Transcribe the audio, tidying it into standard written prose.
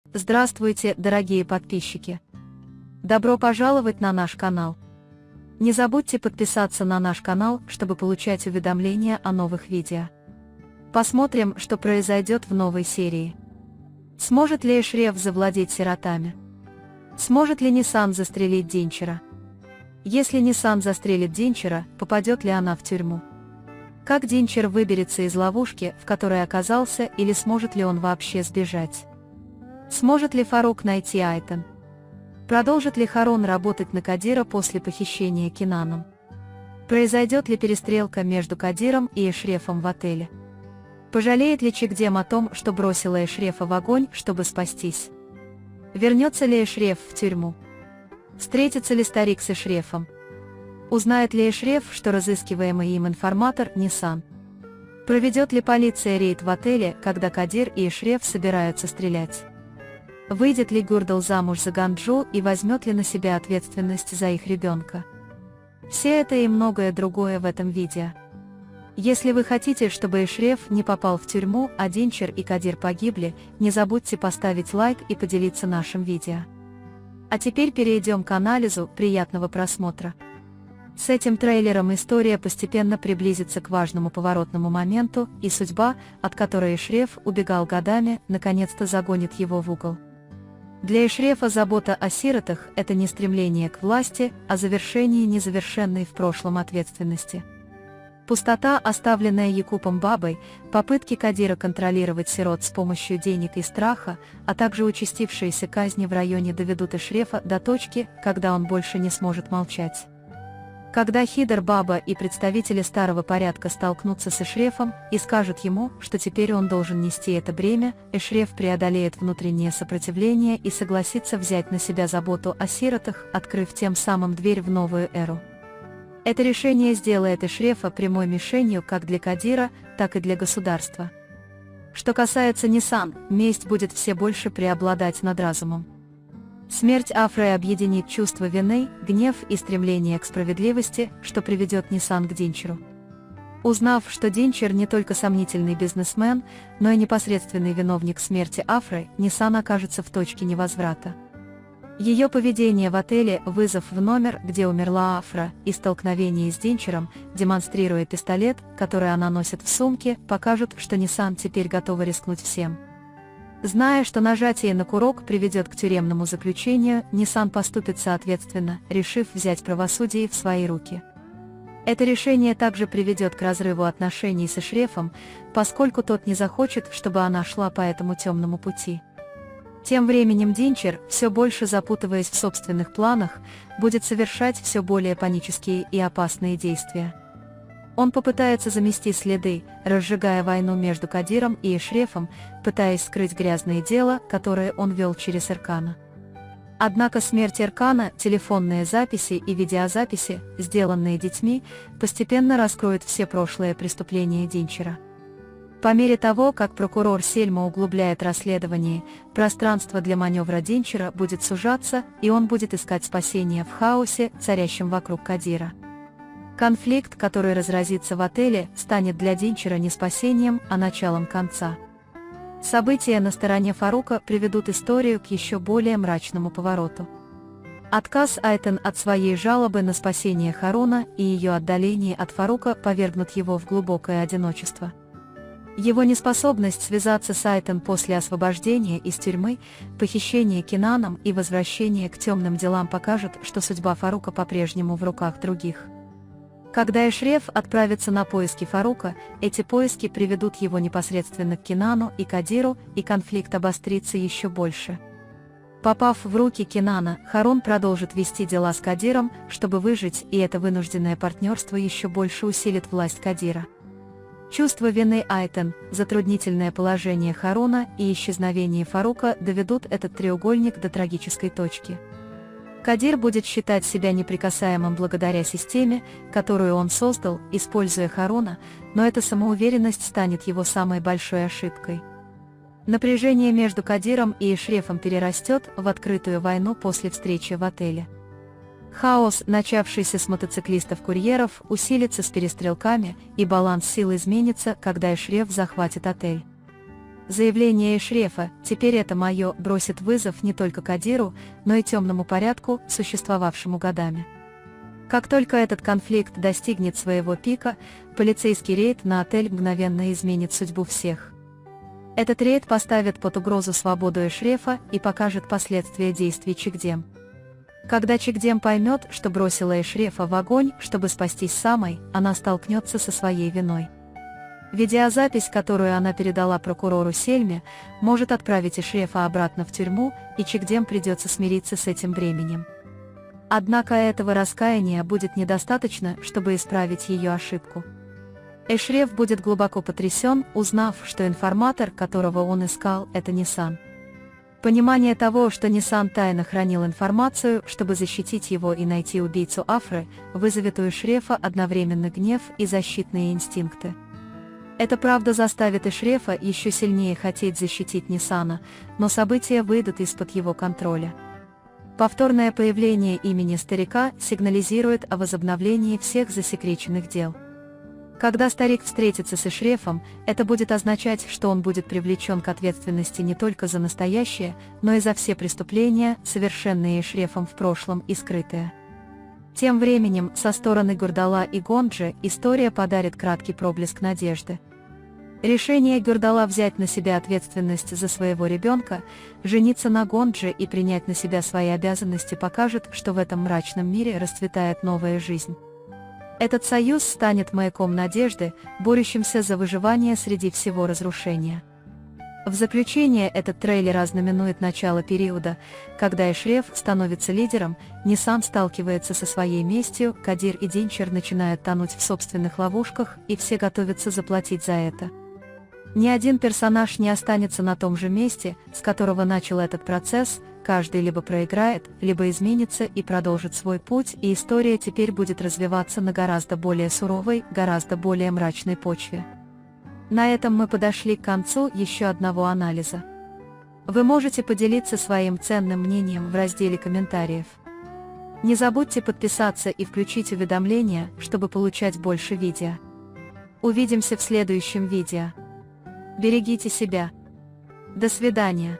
Здравствуйте, дорогие подписчики! Добро пожаловать на наш канал! Не забудьте подписаться на наш канал, чтобы получать уведомления о новых видео. Посмотрим, что произойдет в новой серии. Сможет ли Эшреф завладеть сиротами? Сможет ли Нисан застрелить Динчера? Если Нисан застрелит Динчера, попадет ли она в тюрьму? Как Динчер выберется из ловушки, в которой оказался, или сможет ли он вообще сбежать? Сможет ли Фарук найти Айтан? Продолжит ли Харун работать на Кадира после похищения Кинаном? Произойдет ли перестрелка между Кадиром и Эшрефом в отеле? Пожалеет ли Чикдем о том, что бросила Эшрефа в огонь, чтобы спастись? Вернется ли Эшреф в тюрьму? Встретится ли старик с Эшрефом? Узнает ли Эшреф, что разыскиваемый им информатор Нисан? Проведет ли полиция рейд в отеле, когда Кадир и Эшреф собираются стрелять? Выйдет ли Гурдал замуж за Ганджу и возьмет ли на себя ответственность за их ребенка? Все это и многое другое в этом видео. Если вы хотите, чтобы Эшреф не попал в тюрьму, а Динчер и Кадир погибли, не забудьте поставить лайк и поделиться нашим видео. А теперь перейдем к анализу. Приятного просмотра. С этим трейлером история постепенно приблизится к важному поворотному моменту, и судьба, от которой Эшреф убегал годами, наконец-то загонит его в угол. Для Эшрефа забота о сиротах – это не стремление к власти, а завершение незавершенной в прошлом ответственности. Пустота, оставленная Якупом Бабой, попытки Кадира контролировать сирот с помощью денег и страха, а также участившиеся казни в районе доведут Эшрефа до точки, когда он больше не сможет молчать. Когда Хидр Баба и представители старого порядка столкнутся с Эшрефом и скажут ему, что теперь он должен нести это бремя, Эшреф преодолеет внутреннее сопротивление и согласится взять на себя заботу о сиротах, открыв тем самым дверь в новую эру. Это решение сделает Эшрефа прямой мишенью как для Кадира, так и для государства. Что касается Нисан, месть будет все больше преобладать над разумом. Смерть Афры объединит чувство вины, гнев и стремление к справедливости, что приведет Нисан к Динчеру. Узнав, что Динчер не только сомнительный бизнесмен, но и непосредственный виновник смерти Афры, Нисан окажется в точке невозврата. Ее поведение в отеле, вызов в номер, где умерла Афра, и столкновение с Динчером, демонстрируя пистолет, который она носит в сумке, покажут, что Нисан теперь готова рискнуть всем. Зная, что нажатие на курок приведет к тюремному заключению, Нисан поступит соответственно, решив взять правосудие в свои руки. Это решение также приведет к разрыву отношений с Эшрефом, поскольку тот не захочет, чтобы она шла по этому темному пути. Тем временем Динчер, все больше запутываясь в собственных планах, будет совершать все более панические и опасные действия. Он попытается замести следы, разжигая войну между Кадиром и Эшрефом, пытаясь скрыть грязные дела, которые он вел через Эркана. Однако смерть Эркана, телефонные записи и видеозаписи, сделанные детьми, постепенно раскроют все прошлые преступления Динчера. По мере того, как прокурор Сельма углубляет расследование, пространство для маневра Динчера будет сужаться, и он будет искать спасения в хаосе, царящем вокруг Кадира. Конфликт, который разразится в отеле, станет для Динчера не спасением, а началом конца. События на стороне Фарука приведут историю к еще более мрачному повороту. Отказ Айтан от своей жалобы на спасение Харуна и ее отдаление от Фарука повергнут его в глубокое одиночество. Его неспособность связаться с Айтан после освобождения из тюрьмы, похищения Кинаном и возвращения к темным делам покажут, что судьба Фарука по-прежнему в руках других. Когда Эшреф отправится на поиски Фарука, эти поиски приведут его непосредственно к Кинану и Кадиру, и конфликт обострится еще больше. Попав в руки Кинана, Харун продолжит вести дела с Кадиром, чтобы выжить, и это вынужденное партнерство еще больше усилит власть Кадира. Чувство вины Айтан, затруднительное положение Харуна и исчезновение Фарука доведут этот треугольник до трагической точки. Кадир будет считать себя неприкасаемым благодаря системе, которую он создал, используя Харуна, но эта самоуверенность станет его самой большой ошибкой. Напряжение между Кадиром и Эшрефом перерастет в открытую войну после встречи в отеле. Хаос, начавшийся с мотоциклистов-курьеров, усилится с перестрелками, и баланс сил изменится, когда Эшреф захватит отель. Заявление Эшрефа «Теперь это мое» бросит вызов не только Кадиру, но и темному порядку, существовавшему годами. Как только этот конфликт достигнет своего пика, полицейский рейд на отель мгновенно изменит судьбу всех. Этот рейд поставит под угрозу свободу Эшрефа и покажет последствия действий Чикдем. Когда Чикдем поймет, что бросила Эшрефа в огонь, чтобы спастись самой, она столкнется со своей виной. Видеозапись, которую она передала прокурору Сельме, может отправить Эшрефа обратно в тюрьму, и Чикдем придется смириться с этим бременем. Однако этого раскаяния будет недостаточно, чтобы исправить ее ошибку. Эшреф будет глубоко потрясен, узнав, что информатор, которого он искал, это Нисан. Понимание того, что Нисан тайно хранил информацию, чтобы защитить его и найти убийцу Афры, вызовет у Эшрефа одновременно гнев и защитные инстинкты. Эта правда заставит Эшрефа еще сильнее хотеть защитить Нисана, но события выйдут из-под его контроля. Повторное появление имени старика сигнализирует о возобновлении всех засекреченных дел. Когда старик встретится с Эшрефом, это будет означать, что он будет привлечен к ответственности не только за настоящее, но и за все преступления, совершенные Эшрефом в прошлом и скрытые. Тем временем, со стороны Гурдала и Гонджи, история подарит краткий проблеск надежды. Решение Гурдала взять на себя ответственность за своего ребенка, жениться на Гонджи и принять на себя свои обязанности покажет, что в этом мрачном мире расцветает новая жизнь. Этот союз станет маяком надежды, борющимся за выживание среди всего разрушения. В заключение этот трейлер ознаменует начало периода, когда Эшреф становится лидером, Нисан сталкивается со своей местью, Кадир и Динчер начинают тонуть в собственных ловушках, и все готовятся заплатить за это. Ни один персонаж не останется на том же месте, с которого начал этот процесс, каждый либо проиграет, либо изменится и продолжит свой путь, и история теперь будет развиваться на гораздо более суровой, гораздо более мрачной почве. На этом мы подошли к концу еще одного анализа. Вы можете поделиться своим ценным мнением в разделе комментариев. Не забудьте подписаться и включить уведомления, чтобы получать больше видео. Увидимся в следующем видео. Берегите себя. До свидания.